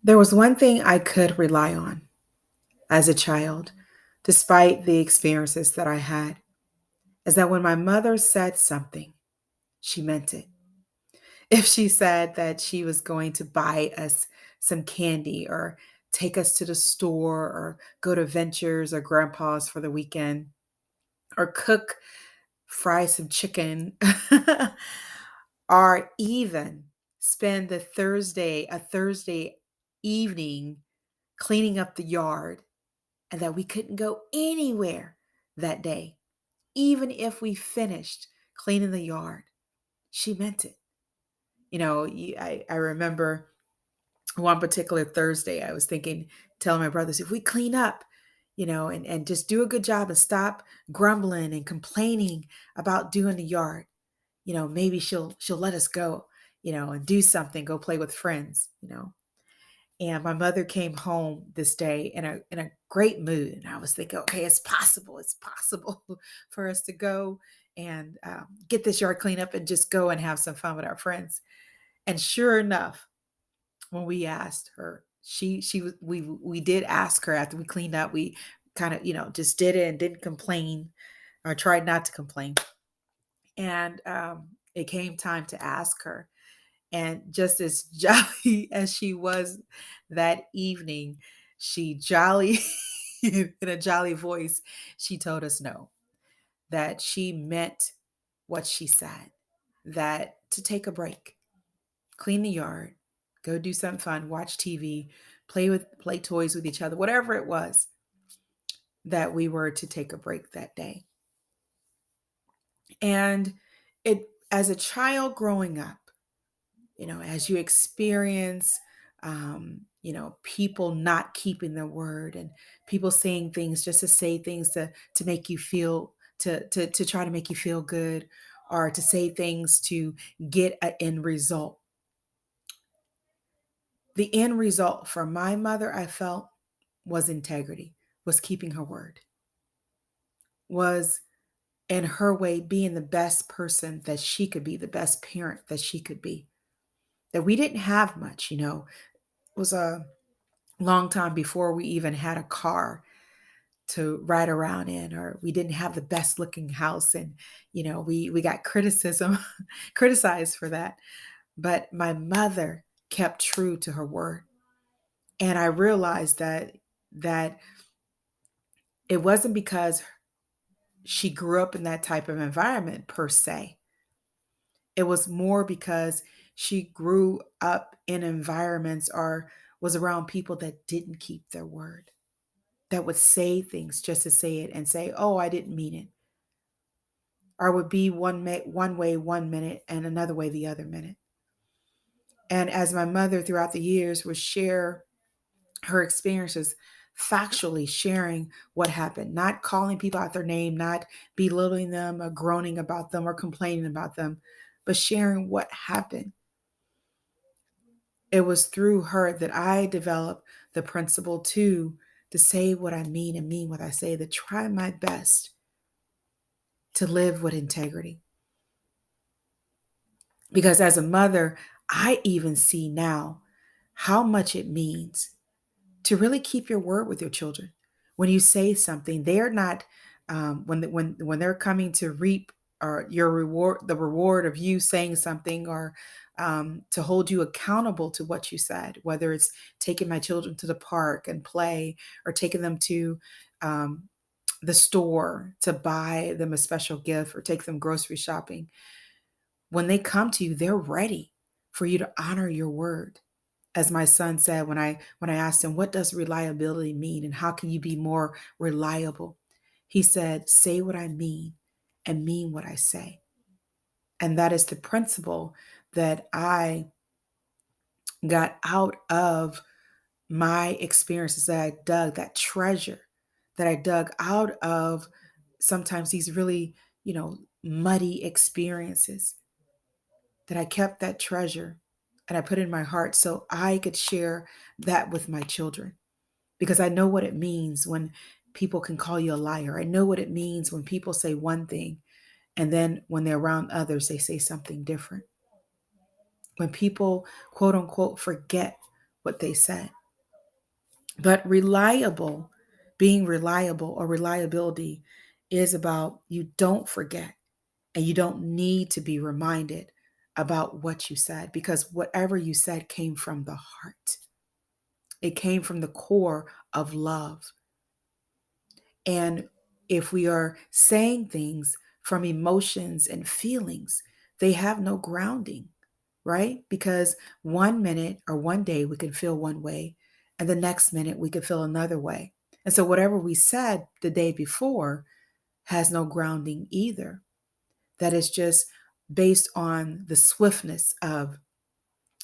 There was one thing I could rely on as a child, despite the experiences that I had, is that when my mother said something, she meant it. If she said that she was going to buy us some candy or take us to the store or go to Ventures or Grandpa's for the weekend or fry some chicken, or even spend a Thursday evening cleaning up the yard, and that we couldn't go anywhere that day, even if we finished cleaning the yard. She meant it. I remember one particular Thursday, I was thinking, telling my brothers, if we clean up, and just do a good job and stop grumbling and complaining about doing the yard, maybe she'll let us go, and do something, go play with friends. And my mother came home this day in a great mood, and I was thinking, okay, it's possible. It's possible for us to go and get this yard cleaned up and just go and have some fun with our friends. And sure enough, when we asked her, we did ask her after we cleaned up. We kind of just did it and didn't complain, or tried not to complain. And it came time to ask her. And just as jolly as she was that evening, she jolly, in a jolly voice, she told us no, that she meant what she said, that to take a break, clean the yard, go do something fun, watch TV, play toys with each other, whatever it was, that we were to take a break that day. And it, as a child growing up, as you experience, people not keeping their word, and people saying things just to say things to make you feel, to try to make you feel good, or to say things to get an end result. The end result for my mother, I felt, was integrity, was keeping her word, was in her way being the best person that she could be, the best parent that she could be. That we didn't have much, it was a long time before we even had a car to ride around in, or we didn't have the best looking house, and we got criticized for that. But my mother kept true to her word, and I realized that it wasn't because she grew up in that type of environment per se. It was more because she grew up in environments, or was around people that didn't keep their word, that would say things just to say it and say, "Oh, I didn't mean it," or would be one way one minute and another way the other minute. And as my mother throughout the years would share her experiences, factually sharing what happened, not calling people out their name, not belittling them or groaning about them or complaining about them, but sharing what happened. It was through her that I developed the principle to say what I mean and mean what I say, to try my best to live with integrity. Because as a mother, I even see now how much it means to really keep your word with your children. When you say something, they're not when they're coming to reap, or your reward, the reward of you saying something, or to hold you accountable to what you said. Whether it's taking my children to the park and play, or taking them to um, the store to buy them a special gift, or take them grocery shopping. When they come to you, they're ready for you to honor your word. As my son said, when I asked him, what does reliability mean and how can you be more reliable? He said, say what I mean and mean what I say. And that is the principle that I got out of my experiences, that I dug, that treasure that I dug out of sometimes these really, muddy experiences, that I kept that treasure and I put it in my heart so I could share that with my children. Because I know what it means when people can call you a liar. I know what it means when people say one thing, and then when they're around others, they say something different. When people, quote unquote, forget what they said. But being reliable or reliability is about you don't forget and you don't need to be reminded about what you said because whatever you said came from the heart. It came from the core of love. And if we are saying things from emotions and feelings, they have no grounding, right? Because one minute or one day we can feel one way, and the next minute we could feel another way. And so whatever we said the day before has no grounding either. That is just based on the swiftness of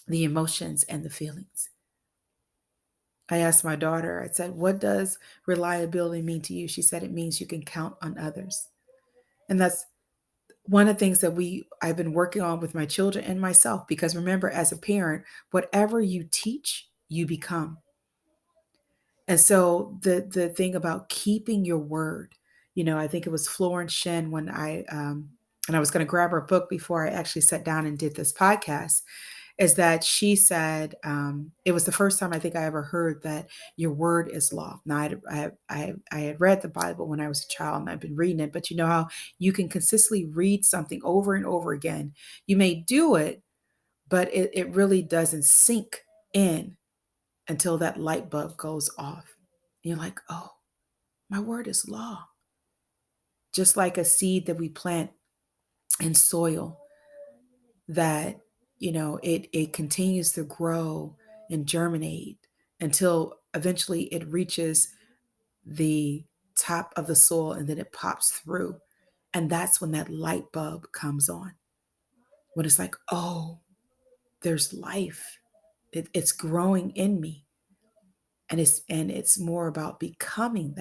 the emotions and the feelings. I asked my daughter, I said, what does reliability mean to you? She said, it means you can count on others. And that's one of the things that I've been working on with my children and myself, because remember, as a parent, whatever you teach, you become. And so the thing about keeping your word, I think it was Florence Shen when and I was going to grab her book before I actually sat down and did this podcast, is that she said it was the first time I think I ever heard that your word is law. Now I had read the Bible when I was a child and I've been reading it, but you know how you can consistently read something over and over again. You may do it, but it really doesn't sink in until that light bulb goes off. And you're like, oh, my word is law. Just like a seed that we plant in soil that, it continues to grow and germinate until eventually it reaches the top of the soil and then it pops through. And that's when that light bulb comes on. When it's like, oh, there's life. It's growing in me. And it's more about becoming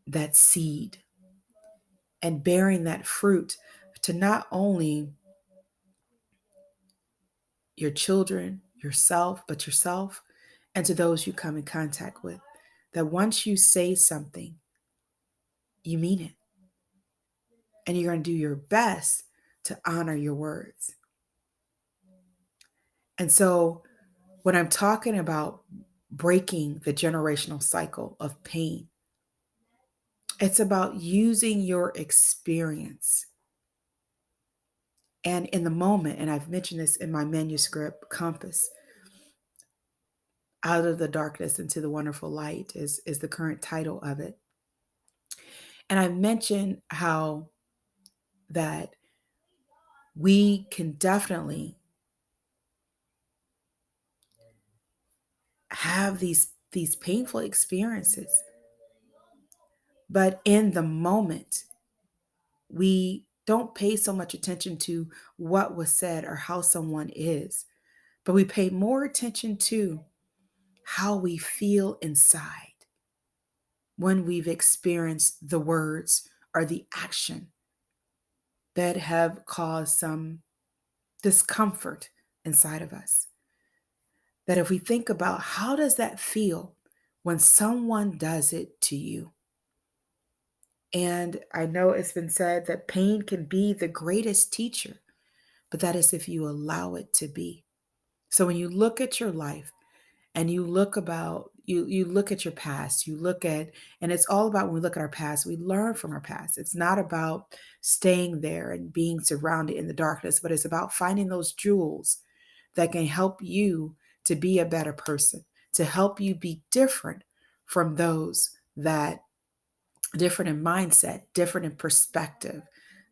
that seed and bearing that fruit to not only your children, yourself, but yourself and to those you come in contact with. That once you say something, you mean it. And you're going to do your best to honor your words. And so when I'm talking about breaking the generational cycle of pain, it's about using your experience and in the moment, and I've mentioned this in my manuscript, Compass, Out of the Darkness into the Wonderful Light is the current title of it. And I mentioned how that we can definitely have these painful experiences, but in the moment, we don't pay so much attention to what was said or how someone is, but we pay more attention to how we feel inside when we've experienced the words or the action that have caused some discomfort inside of us. That if we think about how does that feel when someone does it to you? And I know it's been said that pain can be the greatest teacher, but that is if you allow it to be. So when you look at your life and you look at your past, and it's all about when we look at our past, we learn from our past. It's not about staying there and being surrounded in the darkness, but it's about finding those jewels that can help you to be a better person, to help you be different from those that different in mindset, different in perspective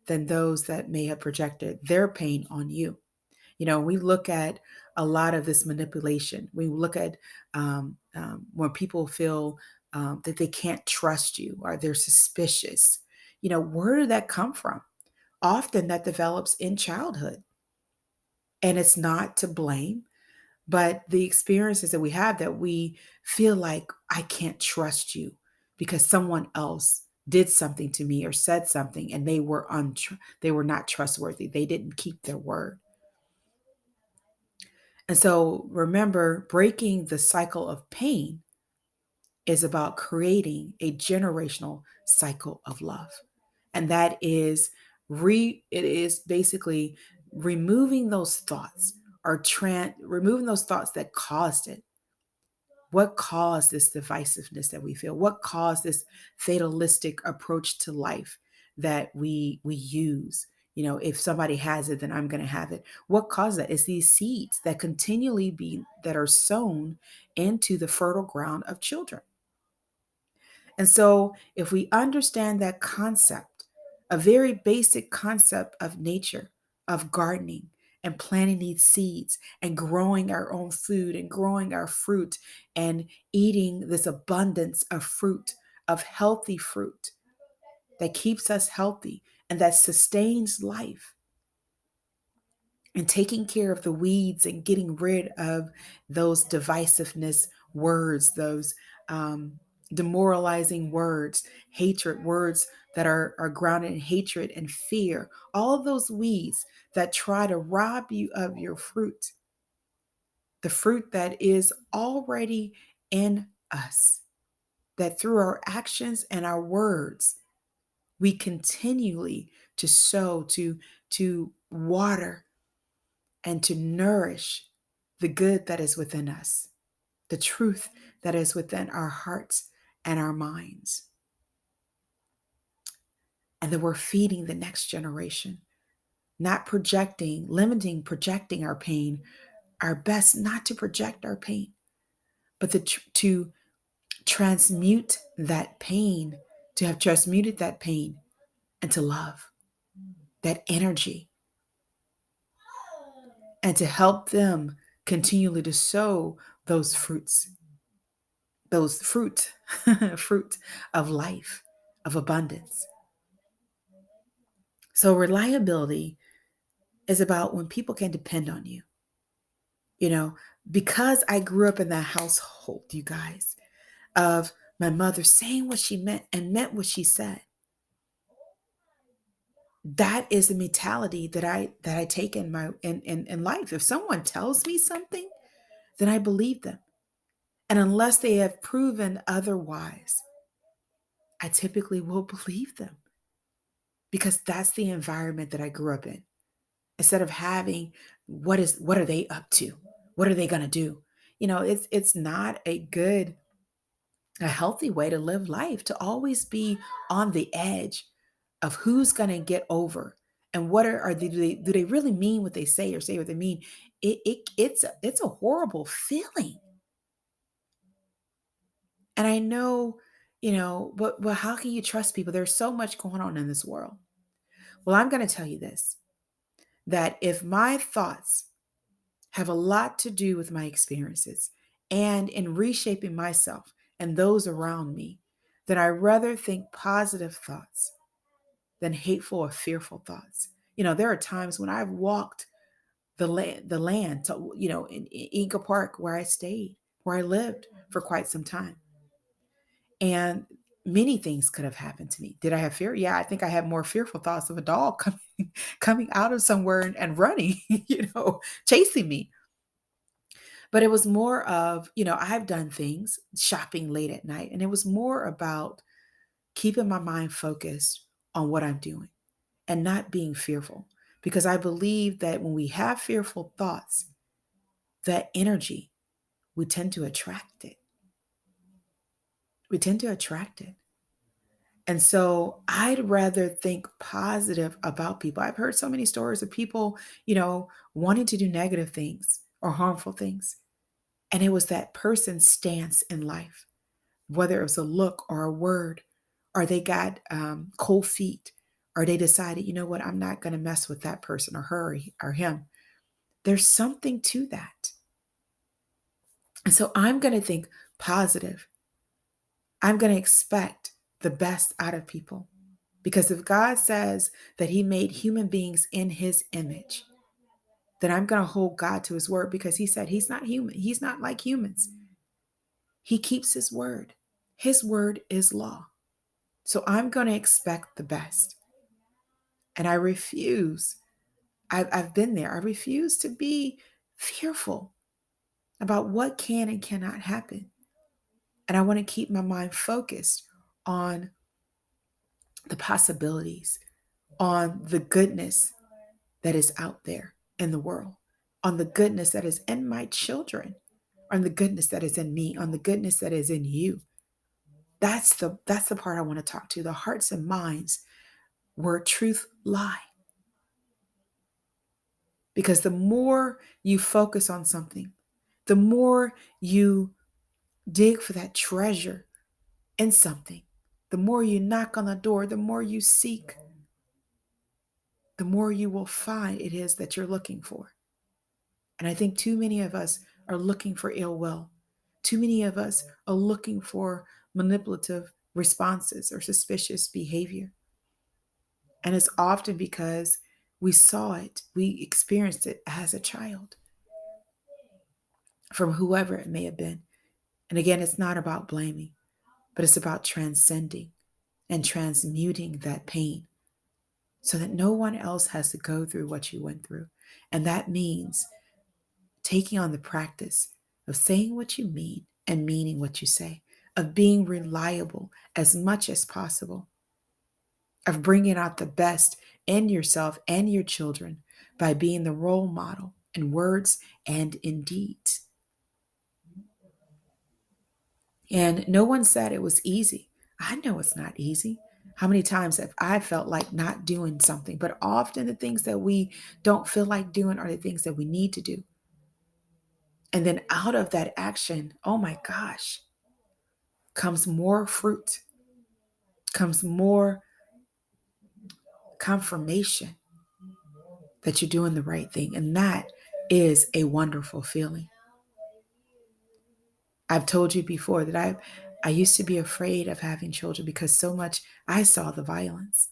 than those that may have projected their pain on you. We look at a lot of this manipulation. We look at when people feel that they can't trust you or they're suspicious. Where did that come from? Often that develops in childhood. And it's not to blame, but the experiences that we have that we feel like I can't trust you because someone else did something to me or said something and they were not trustworthy. They didn't keep their word. And so remember, breaking the cycle of pain is about creating a generational cycle of love. And that is it is basically removing those thoughts removing those thoughts that caused it What caused this divisiveness that we feel? What caused this fatalistic approach to life that we use? If somebody has it, then I'm going to have it. What caused that? It's these seeds that continually that are sown into the fertile ground of children. And so, if we understand that concept, a very basic concept of nature, of gardening and planting these seeds and growing our own food and growing our fruit and eating this abundance of fruit, of healthy fruit that keeps us healthy and that sustains life, and taking care of the weeds and getting rid of those divisiveness words, those demoralizing words, hatred words that are grounded in hatred and fear, all of those weeds that try to rob you of your fruit, the fruit that is already in us, that through our actions and our words, we continually to sow, to water, and to nourish the good that is within us, the truth that is within our hearts and our minds. And that we're feeding the next generation, not projecting our pain, our best not to project our pain, but to transmute that pain, to have transmuted that pain into love, that energy, and to help them continually to sow those fruits, those fruit of life, of abundance. So reliability is about when people can depend on you. Because I grew up in that household, you guys, of my mother saying what she meant and meant what she said. That is the mentality that I take in my in life. If someone tells me something, then I believe them. And unless they have proven otherwise, I typically will believe them, because that's the environment that I grew up in. Instead of having what are they up to? What are they going to do? It's not a healthy way to live life, to always be on the edge of who's going to get over, and what are they, do they really mean what they say or say what they mean? It's a horrible feeling. And I know, but how can you trust people? There's so much going on in this world. Well, I'm going to tell you this, that if my thoughts have a lot to do with my experiences and in reshaping myself and those around me, then I rather think positive thoughts than hateful or fearful thoughts. There are times when I've walked the land to, in Inca Park, where I stayed, where I lived for quite some time. And many things could have happened to me. Did I have fear? Yeah, I think I had more fearful thoughts of a dog coming out of somewhere and running, chasing me. But it was more of, I've done things, shopping late at night, and it was more about keeping my mind focused on what I'm doing and not being fearful. Because I believe that when we have fearful thoughts, that energy, we tend to attract it. We tend to attract it. And so I'd rather think positive about people. I've heard so many stories of people, wanting to do negative things or harmful things. And it was that person's stance in life, whether it was a look or a word, or they got cold feet, or they decided, you know what, I'm not going to mess with that person or her or him. There's something to that. And so I'm going to think positive. I'm going to expect the best out of people. Because if God says that he made human beings in his image, then I'm going to hold God to his word, because he said he's not human. He's not like humans. He keeps his word. His word is law. So I'm going to expect the best. And I refuse. I've been there. I refuse to be fearful about what can and cannot happen. And I want to keep my mind focused on the possibilities, on the goodness that is out there in the world, on the goodness that is in my children, on the goodness that is in me, on the goodness that is in you. That's the part I want to talk to, the hearts and minds where truth lie. Because the more you focus on something, the more you dig for that treasure in something, the more you knock on the door, the more you seek, the more you will find it is that you're looking for. And I think too many of us are looking for ill will. Too many of us are looking for manipulative responses or suspicious behavior. And it's often because we saw it, we experienced it as a child from whoever it may have been. And again, it's not about blaming, but it's about transcending and transmuting that pain so that no one else has to go through what you went through. And that means taking on the practice of saying what you mean and meaning what you say, of being reliable as much as possible, of bringing out the best in yourself and your children by being the role model in words and in deeds. And no one said it was easy. I know it's not easy. How many times have I felt like not doing something? But often the things that we don't feel like doing are the things that we need to do. And then out of that action, oh my gosh, comes more fruit, comes more confirmation that you're doing the right thing. And that is a wonderful feeling. I've told you before that I used to be afraid of having children because so much I saw the violence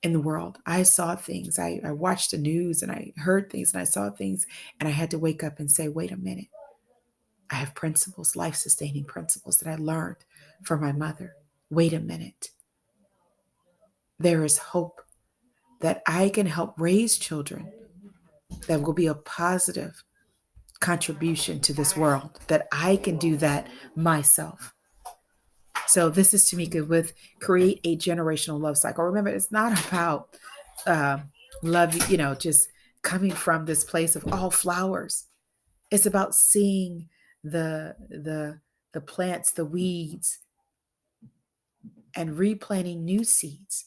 in the world. I saw things. I watched the news and I heard things and I saw things, and I had to wake up and say, wait a minute. I have principles, life-sustaining principles that I learned from my mother. Wait a minute. There is hope that I can help raise children that will be a positive contribution to this world, that I can do that myself. So this is Tamika with Create a Generational Love Cycle. Remember, it's not about love, just coming from this place of all flowers. It's about seeing the plants, the weeds, and replanting new seeds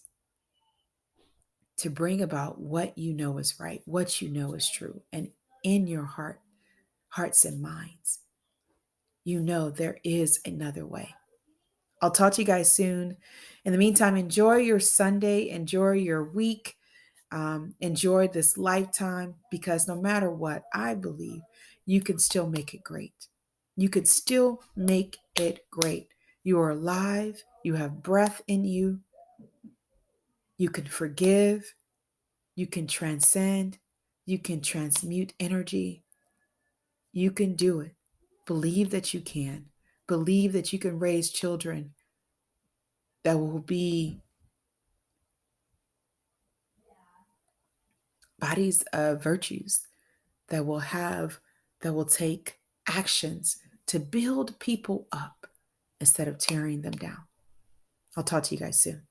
to bring about what you know is right, what you know is true. And in your hearts and minds, you know there is another way. I'll talk to you guys soon. In the meantime, enjoy your Sunday, enjoy your week, enjoy this lifetime, because no matter what, I believe you can still make it great. You could still make it great. You are alive. You have breath in you. You can forgive. You can transcend. You can transmute energy. You can do it. Believe that you can. Believe that you can raise children that will be bodies of virtues, that will take actions to build people up instead of tearing them down. I'll talk to you guys soon.